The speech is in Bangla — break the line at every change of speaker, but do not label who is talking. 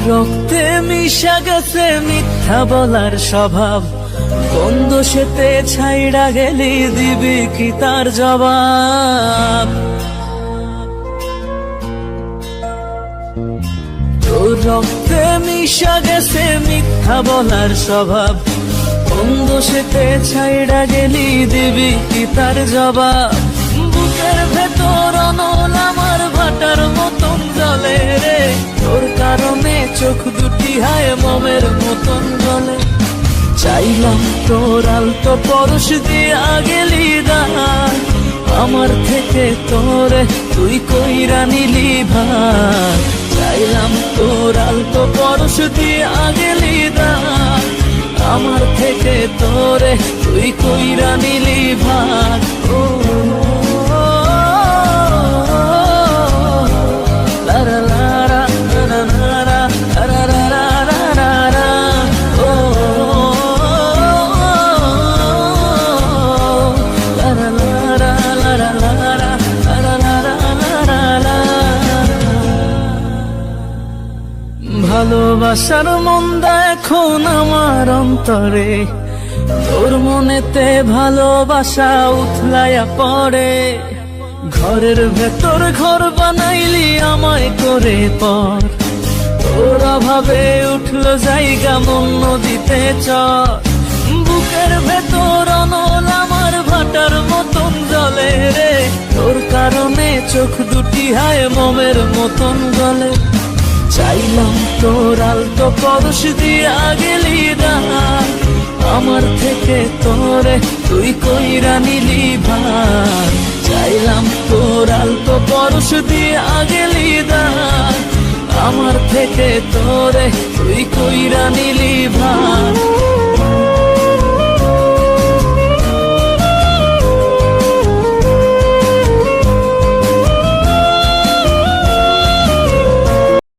রক্তে মিশা গেছে মিথ্যা বলার স্বভাব, কোন দোষেতে ছাইড়া গেলি দিবি কি তার জবাব? তোর রক্তে মিশা গেছে মিথ্যা বলার স্বভাব, কোন দোষেতে ছাইড়া গেলি দিবি কি তার জবাব? বুকের ভেতর অনল আমার ভাটার মতন জ্বলে রে, তোর কারণে চোখ দুটি হায় মোমের মতন জ্বলে। চাইলাম তোর আলতো পরশ দিয়া গেলি দান, আমার থেকে তোরে তুই কইরা নিলি ভার। চাইলাম তোর আলতো পরশ দিয়া গেলি দান, আমার থেকে তোরে তুই কইরা নিলি ভার। ও লারা লারা লারা লারা লারা লারা লারা, ও লারা লারা লারা লারা লারা লারা লারা। ভালোবাসার মন্দা এখন আমার অন্তরে, তোর মনেতে ভালোবাসা উথলাইয়া পড়ে। ঘরের ভেতর ঘর বানাইলি আমায় করে পর, তোর অভাবে উঠলো জায়গা মন নদীতে চর। বুকের ভেতর অনল আমার ভাটার মতন জ্বলে রে, তোর কারণে চোখ দুটি হায় মোমের মতন জ্বলে। চাইলাম তোর আলতো পরশ দিয়া গেলি দান, আমার থেকে তোরে তুই কইরা নিলি ভার। চাইলাম তোর আলতো পরশ দিয়া গেলি দান, আমার থেকে তোরে তুই কইরা নিলি ভার।